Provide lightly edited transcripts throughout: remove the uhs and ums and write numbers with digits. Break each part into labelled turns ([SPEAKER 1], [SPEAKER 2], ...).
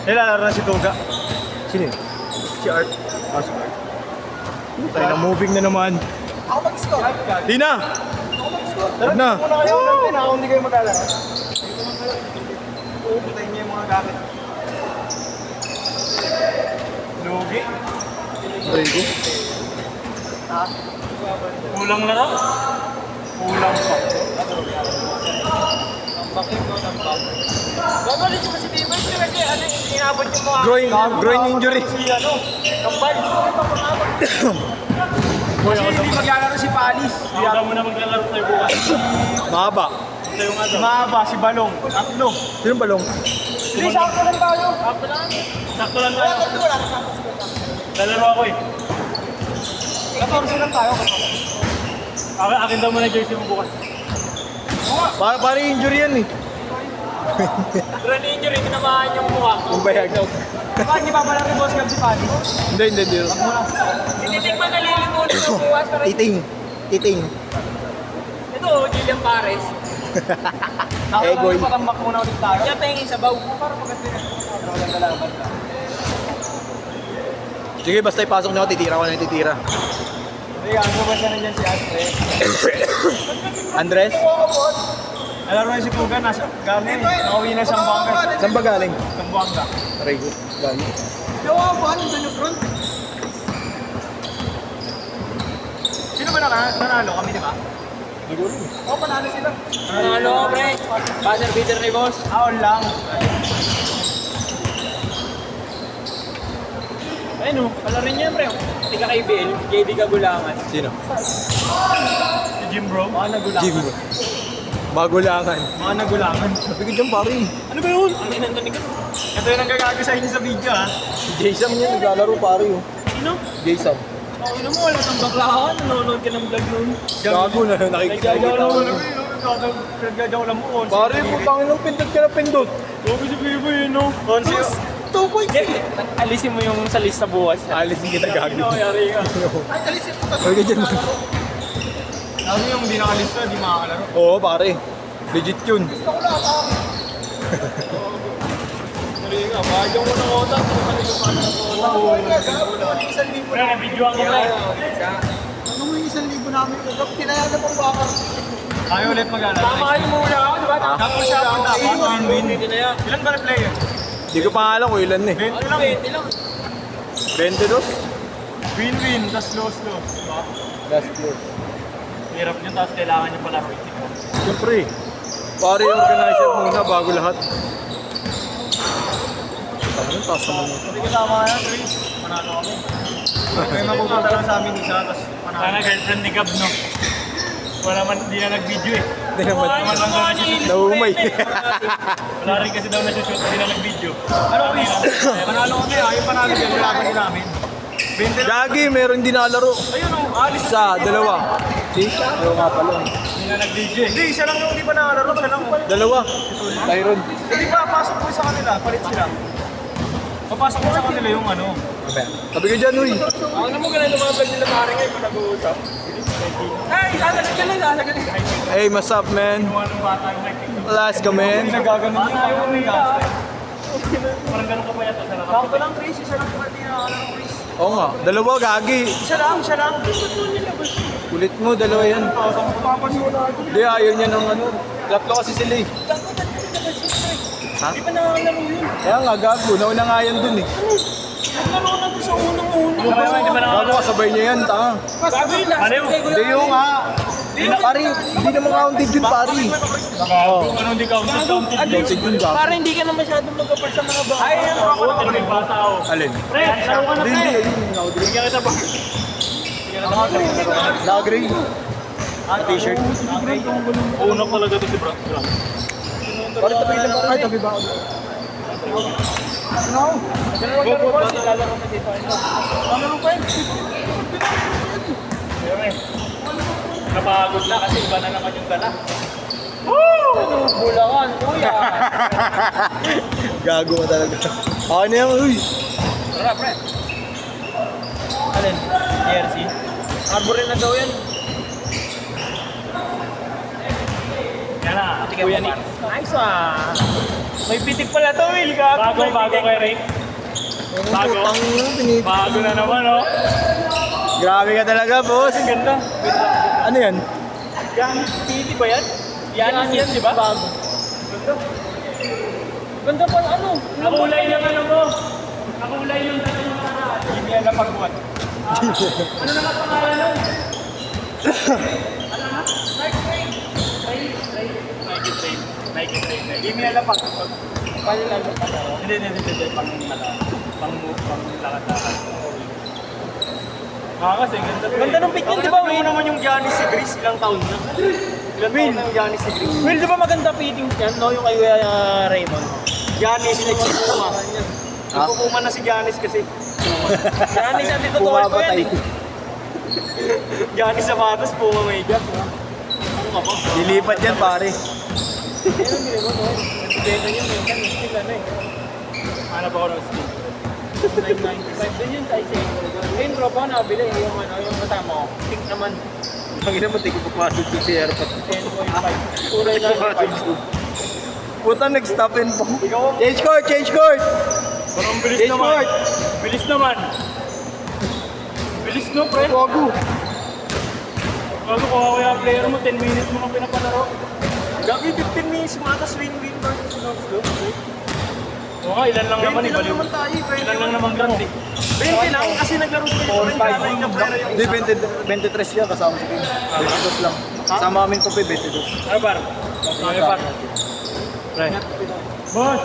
[SPEAKER 1] Nilalaro na si Tuga.
[SPEAKER 2] Sino yun?
[SPEAKER 1] Si Art.
[SPEAKER 2] Ah, si Art.
[SPEAKER 1] Tayo na moving na naman.
[SPEAKER 3] Ako mag-score.
[SPEAKER 1] Di na!
[SPEAKER 3] Ako mag-score.
[SPEAKER 1] Huwag na.
[SPEAKER 3] Muna kayo ng ako hindi kayo maglalaro. Putayin niyo yung mga gamit.
[SPEAKER 1] Lugi.
[SPEAKER 2] Rego.
[SPEAKER 3] Ha?
[SPEAKER 1] Kulang na lang. Kulang pa.
[SPEAKER 3] Gagalit mo si Bieber kasi ano yung inabot yung mga...
[SPEAKER 1] Groin injury.
[SPEAKER 3] Si ano? Kambal. Kasi hindi maglalaro si Palis.
[SPEAKER 1] Hindi mo na maglalaro tayo bukas. Mahaba. Si Mahaba, si Balong. Tatlo.
[SPEAKER 2] Sino balong?
[SPEAKER 3] Hindi, sakto lang tayo.
[SPEAKER 1] Sakto lang tayo.
[SPEAKER 3] Wala na sakto sila.
[SPEAKER 1] Lalaro ako eh.
[SPEAKER 3] 14 lang tayo.
[SPEAKER 1] Akin daw muna jersey mo bukas. Para injury yan eh.
[SPEAKER 3] Run injury, tinamaan yung mukha.
[SPEAKER 2] Yung bayag.
[SPEAKER 3] Bakit hindi pa pala rin boss Gab si Palis?
[SPEAKER 2] Hindi.
[SPEAKER 3] Tinitigman na lilimunin ng buwas para...
[SPEAKER 2] Titing.
[SPEAKER 3] Ito, Gillian Pares.
[SPEAKER 2] Egoy.
[SPEAKER 3] Patambak muna ulit tayo. Siya tingin sa baw. Para maganda na laban ka.
[SPEAKER 2] Sige, basta ipasok niyo ako, titira ko na yung titira.
[SPEAKER 3] Hindi, ang gabas na nandiyan si Andre.
[SPEAKER 2] Andres?
[SPEAKER 1] Nalaro na si Tuga, nasa galing. Nakauwi na sa Zamboanga.
[SPEAKER 2] Saan ba galing?
[SPEAKER 1] Zamboanga.
[SPEAKER 2] Rego. Galing.
[SPEAKER 3] Yawa ba? Nandun yung front.
[SPEAKER 1] Sino ba nanalo kami, di ba?
[SPEAKER 3] Oo, panalo sila. Panalo, pre. Buzzer beater ni boss.
[SPEAKER 1] Aon lang.
[SPEAKER 3] Ayun o, pala rin yan, pre. Tika kay Bill, JD Kagulangan.
[SPEAKER 2] Sino?
[SPEAKER 1] Si Jim Bro.
[SPEAKER 3] Mga nagulangan.
[SPEAKER 2] Jim. Magulangan.
[SPEAKER 1] Mga nagulangan.
[SPEAKER 2] Sabi ko dyan, pare.
[SPEAKER 1] Ano ba yun?
[SPEAKER 3] Ang inantan ni Gab.
[SPEAKER 1] Ito yung nanggagago sa inyo sa video ha.
[SPEAKER 2] Si Jason yun, naglalaro, pare. Oh.
[SPEAKER 1] Sino?
[SPEAKER 2] Jason.
[SPEAKER 3] Ako na mo, wala kang baklahan. Nanonood ka ng vlog nun.
[SPEAKER 2] Gago na, nakikita
[SPEAKER 1] Nagjajaw
[SPEAKER 2] ko.
[SPEAKER 1] lang mo. Nagjajaw lang mo.
[SPEAKER 2] Pare, putangin ng pindot ka na pindot.
[SPEAKER 1] Sabi si Bibo yun no. Konsi.
[SPEAKER 3] 2 points. Alisin mo yung sa lista bukas.
[SPEAKER 2] Alisin kita gago.
[SPEAKER 3] Yari ka.
[SPEAKER 2] Huwag ka dyan.
[SPEAKER 1] Sabi yung hindi nakalista, di makakalaro.
[SPEAKER 2] Oo, pare. Legit yun.
[SPEAKER 1] Mali nga, bagyong mo ng otak.
[SPEAKER 3] Oo.
[SPEAKER 1] Kaya nabidyoan ko na.
[SPEAKER 3] Ano mo yung 1,000 namin? Tinayagan pang baka.
[SPEAKER 1] Ayaw ulit mag-alala.
[SPEAKER 3] Tama kayo muna ako, di ba?
[SPEAKER 1] Tapos siya po dapat win. Ilan ba na player?
[SPEAKER 2] Hindi ko pa alam kung ilan eh.
[SPEAKER 1] 20 lang.
[SPEAKER 3] 20 lang.
[SPEAKER 2] 22?
[SPEAKER 1] Win-win, tas loss-loss. Diba?
[SPEAKER 2] Last year.
[SPEAKER 1] Hirap nyo, tapos kailangan nyo pala.
[SPEAKER 2] Siyempre. Pare, organizer muna bago lahat. Tangan, taas naman ito.
[SPEAKER 1] Hindi ko tama yan, Chris. Manalo kami. May mapupunta lang sa amin isa, tapos panalo. Sana girlfriend ni Gab, no? Wala man, hindi na nag-video eh.
[SPEAKER 2] Hindi naman.
[SPEAKER 1] Wala lang daw nag-shoot.
[SPEAKER 2] Naumay.
[SPEAKER 1] Wala rin kasi daw nag-shoot, hindi na nag-video. Ano, Chris? Panalo kami, yung panalo dyan, laban din namin. 20 lang.
[SPEAKER 2] Gagi, meron din nakalaro.
[SPEAKER 1] Ayun o, alis
[SPEAKER 2] Isa, dalawa. See? Dalawa nga pala.
[SPEAKER 1] Hindi na nag-video eh. Hindi, isa lang yung hindi pa nakalaro, siya lang.
[SPEAKER 2] Dalawa. Tyron.
[SPEAKER 1] Hindi pa, pasok ko sa kanila, palit sila. Papasok ko sa kanila yung ano.
[SPEAKER 2] Sabi ko dyan, uy.
[SPEAKER 3] Ako na mo ganun yung mga vlog nila pare ngayon kung nag-uusap. Hey, sasagot ka lang, sasagot ka.
[SPEAKER 2] Hey, what's up, man?
[SPEAKER 1] Yung anong bata yung nag-tiktok.
[SPEAKER 2] Alas ka, man.
[SPEAKER 1] Nagaganon yung ayaw mo yung parang ganun ka pa yata sa nakapit.
[SPEAKER 3] Sakto lang, Chris. Isa lang pa din ako, Chris.
[SPEAKER 2] Oo nga. Dalawa, gagi.
[SPEAKER 1] Isa lang, isa lang.
[SPEAKER 2] Kulit mo, dalawa yan. Hindi, ayaw niya ng ano. Tatlo kasi sila eh. Ha?
[SPEAKER 3] Di ba nakakalaro yun?
[SPEAKER 2] Kaya nga, gago. Nauna nga yan dun eh.
[SPEAKER 3] Naglaro na to sa unang-una.
[SPEAKER 1] Hindi ba
[SPEAKER 2] Gago, kasabay niya yan, tanga.
[SPEAKER 3] Gago yung last
[SPEAKER 1] Ano yun?
[SPEAKER 3] day ko
[SPEAKER 2] Hindi yung nga. Pare, hindi naman counted yun, pare.
[SPEAKER 1] Oo. Ano hindi ka counted
[SPEAKER 2] Counted yun, gago.
[SPEAKER 3] Para hindi ka na masyadong magkapal sa mga baka.
[SPEAKER 1] Ay, ano ako na ako bata ako.
[SPEAKER 2] Alin?
[SPEAKER 1] Pre, saro ka na
[SPEAKER 2] Hindi,
[SPEAKER 1] pre.
[SPEAKER 2] hindi.
[SPEAKER 1] Bigyan kita ba?
[SPEAKER 2] Naka-gray. T-shirt.
[SPEAKER 1] Uno talaga to si Brad.
[SPEAKER 2] Pare, tabi lang pare. Tabi ba ako?
[SPEAKER 3] Go, lalaro na dito.
[SPEAKER 1] Ano pa yun? Napagod na kasi iba na naman yung dala.
[SPEAKER 3] Ano, Bulacan, kuya.
[SPEAKER 2] Gago ka talaga. Ako na yan, uy.
[SPEAKER 3] Tara, pre. Alin? Jersey? Arborin na daw yan.
[SPEAKER 1] Yan na.
[SPEAKER 3] Kuya Nick. Nice one. May pitik pala to, Will. Bago kay Rick. Bago. Bago na naman, oh.
[SPEAKER 2] Grabe ka talaga, boss.
[SPEAKER 3] Ang ganda.
[SPEAKER 2] Ano yan?
[SPEAKER 3] Yan, pitik ba yan? Yan, di ba? Bago. Ganda. Ganda pa, ano? Nakulay yung ano mo. Nakulay yung dati yung nakaraan. Hindi yan lang pagbuhat. Ano na nga pangalan nun? Ano na? Nike Train. Hindi yan lang pagbuhat. Paano lang ba? Hindi. Pang-lakad-lakad. Kasi ganda. Ganda ng pick yun, di ba, Will?
[SPEAKER 1] naman yung Giannis si Chris, ilang taon na? Ilang taon na yung Giannis si Chris?
[SPEAKER 3] Will, di ba maganda fitting yan, no? Yung kay Raymond.
[SPEAKER 1] Giannis, nag-Puma. Nagpupuma na si Giannis kasi.
[SPEAKER 3] Giannis, ang dito toward ko yan, eh.
[SPEAKER 1] Giannis sa patas, Puma may gas. Ano ka ba?
[SPEAKER 2] Lilipat yan, pare.
[SPEAKER 3] Benta niya, minsan, still ano eh. Ano ba ako ng still? 995 din yun sa isa. Ayun, bro, pa nabili yung ano, yung kasama ko. Pink naman.
[SPEAKER 2] Ang ina mo, tingin ko pa doon si airpot.
[SPEAKER 3] 10.5. Turay na 5.
[SPEAKER 2] Puta, nag-stop and po. Change court!
[SPEAKER 3] Parang bilis
[SPEAKER 2] Change
[SPEAKER 3] naman.
[SPEAKER 2] court!
[SPEAKER 3] Bilis naman. Bilis no, pre.
[SPEAKER 2] Wago.
[SPEAKER 3] Bago ko kaya player mo, 10 minutes mo nang pinapalaro.
[SPEAKER 1] Gabi, 15 minutes mga tas win-win versus no-slow.
[SPEAKER 3] Oo nga, ilan lang naman,
[SPEAKER 1] 20 lang
[SPEAKER 3] ibaliw.
[SPEAKER 1] naman tayo, 20
[SPEAKER 3] Ilan lang naman ganun.
[SPEAKER 1] 20 lang kasi naglaro ko yung Kaplay yung
[SPEAKER 2] Hindi, 23 yan kasama si King. 22 lang. Kasama kami ko pa 22.
[SPEAKER 3] Ano par? Ano par? Pre. Boss!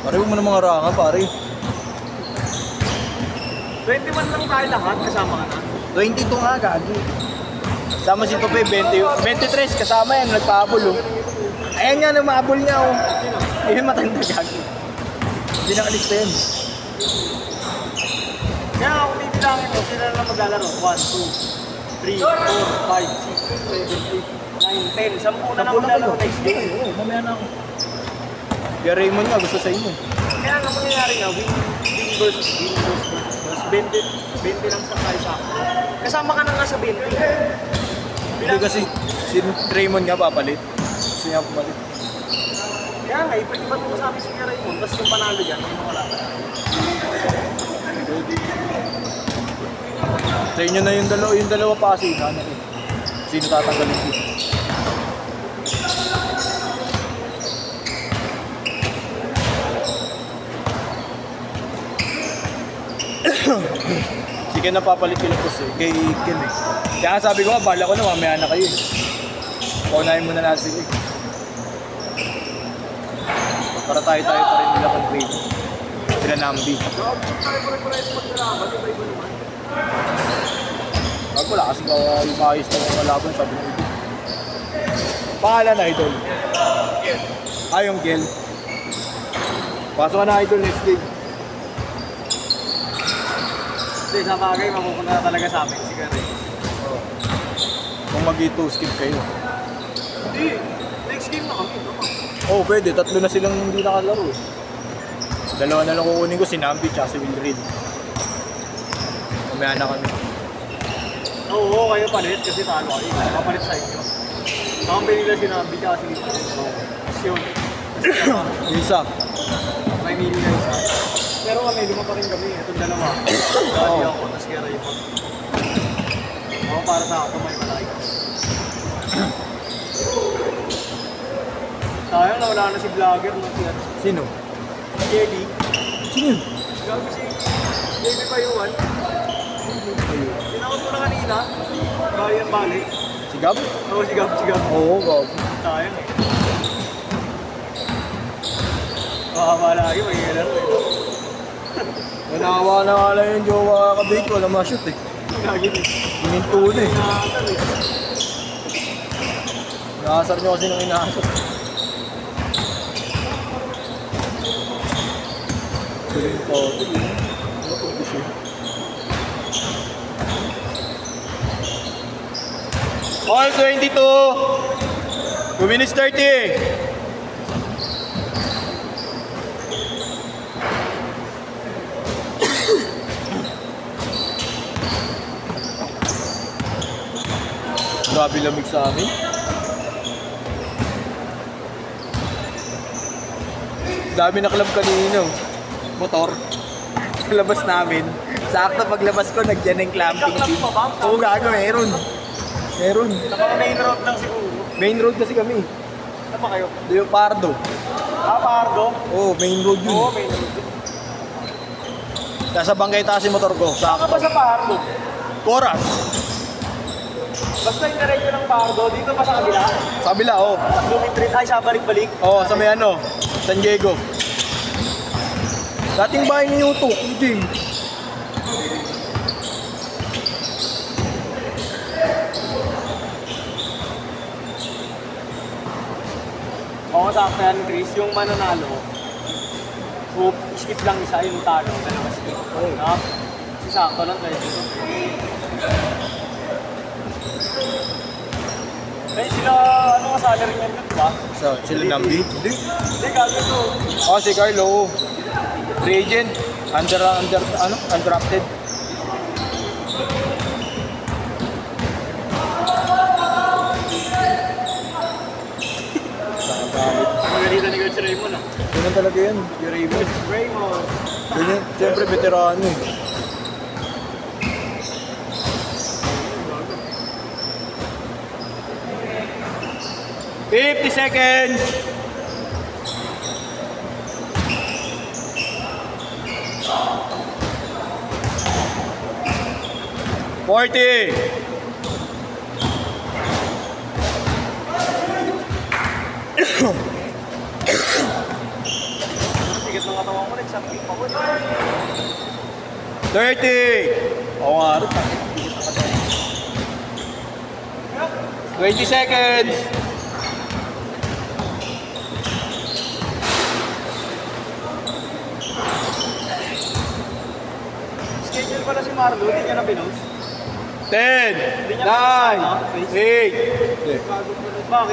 [SPEAKER 2] Pareho mo ng mga rangan, pare.
[SPEAKER 1] 21 lang tayo lahat, kasama ka na.
[SPEAKER 2] 22 nga, gagi. Kasama si Tope, 20. 23, kasama yan, nagpahabol, oh. Ayan nga, namabol niya, oh. Ayun, matanda, gagi. Hindi nakalista yan.
[SPEAKER 1] Kaya ako bibilangin mo, sila na lang maglalaro. 1, 2, 3, 4, 5, 6, 7, 8, 9, 10. 10 na lang maglalaro next game.
[SPEAKER 2] Oo, mamaya na ako. Kaya Raymond nga, gusto sa inyo.
[SPEAKER 1] Kaya nga mangyayari nga, win versus 20 lang sa tayo sa ako. Kasama ka na nga sa 20.
[SPEAKER 2] Hindi kasi, si Raymond nga papalit. Gusto niya papalit.
[SPEAKER 1] Kaya nga, iba-iba mo sa amin si Raymond, tapos yung panalo dyan, may wala ka.
[SPEAKER 2] Sa inyo na yung dalawa pa kasi, ano eh. Sino tatanggalin ko? Si Ken napapalit kila Pus eh, kay Ken eh. Kaya nga sabi ko nga, bala ko na mamaya na kayo eh. Paunahin muna natin sila eh. Para tayo pa rin nila kang grade. Sila Nambi. Wag wala kasi yung maayos na mga laban, sabi mo ito. Pangalan na Idol. Yung Gel. Pasok ka na Idol next game.
[SPEAKER 1] Hindi, sa bagay, mapupunta na talaga sa amin si Gary.
[SPEAKER 2] Kung mag-2 skip kayo.
[SPEAKER 1] Hindi, next game na kami.
[SPEAKER 2] Oh, pwede. Tatlo na silang hindi nakalaro eh. Dalawa na lang kukunin ko, si Nambi at si Will Reed. Mamaya na kami.
[SPEAKER 1] Oo, kayo palit kasi talo kayo. Papalit sa inyo. Nakambay nila si Nambi at si Will. Yun.
[SPEAKER 2] Yung isa.
[SPEAKER 1] May mili na isa. Pero kami, luma pa rin kami. Itong dalawa. Dali ako, tapos kaya rin po. Ako para sa ako, may malaki. Sayang, nawala na si vlogger no, si
[SPEAKER 2] Sino?
[SPEAKER 1] Jelly.
[SPEAKER 2] Sino yun?
[SPEAKER 1] Gabi si Jelly Payuan. Tinakot ko na kanina. Bayan balik.
[SPEAKER 2] Si Gab?
[SPEAKER 1] Oo, si Gab.
[SPEAKER 2] Oo, Gab.
[SPEAKER 1] Sayang eh. Makakaba lagi, may laro eh.
[SPEAKER 2] Nanawa na nga lang yung jowa kabait ko, wala ma-shoot eh.
[SPEAKER 1] Gagin eh.
[SPEAKER 2] Hininto na eh.
[SPEAKER 1] Nakakasal eh.
[SPEAKER 2] Nakasar nyo kasi nung inaasar. Galing po. All 22! 2 minutes 30! Grabe lamig sa amin. Dami na club kanino. Motor. Sa labas namin. Sakto paglabas ko, nagyan ng clamping
[SPEAKER 3] Nagka-club
[SPEAKER 2] fee.
[SPEAKER 3] pa ba?
[SPEAKER 2] Oo, gago, meron. Meron.
[SPEAKER 3] Naka-main road lang siguro.
[SPEAKER 2] Main road kasi kami.
[SPEAKER 3] Ano ba kayo?
[SPEAKER 2] Leopardo.
[SPEAKER 3] Pardo?
[SPEAKER 2] Oo, main road yun.
[SPEAKER 3] Oo, main road.
[SPEAKER 2] Nasa bangkay taas yung motor ko.
[SPEAKER 3] Saan ka
[SPEAKER 2] Sakto.
[SPEAKER 3] ba sa Pardo?
[SPEAKER 2] Coras.
[SPEAKER 3] Basta yung diretso ng Pardo, dito pa sa kabila.
[SPEAKER 2] Sa kabila, oh.
[SPEAKER 3] Blooming Street, ay sa balik-balik.
[SPEAKER 2] Oo, sa may ano, San Diego. Dating bahay ni Yuto, hindi.
[SPEAKER 3] Oo, sakto yan, Chris. Yung mananalo, skip lang isa, yung talo, dalawa skip. No? Si sakto lang kayo dito. Eh, sila, ano nga salary niyan dun, ba?
[SPEAKER 2] Sila Nambi? Hindi.
[SPEAKER 3] Hindi, gagawin to.
[SPEAKER 2] Oh, si Carlo. Regent. Undrafted.
[SPEAKER 3] Pagkalita ni Coach Raymond, ah.
[SPEAKER 2] Ganun talaga yan. Yung Ravens.
[SPEAKER 3] Raymond.
[SPEAKER 2] Ganyan. Siyempre, veterano eh. $50. 40.
[SPEAKER 3] Tigat ng katawan ko, nagsakit pa ko.
[SPEAKER 2] 30. Oo nga rin. 20 seconds.
[SPEAKER 3] Schedule pala si Marlo, hindi niya na pinost.
[SPEAKER 2] 10, 9, 8.
[SPEAKER 3] Bakit?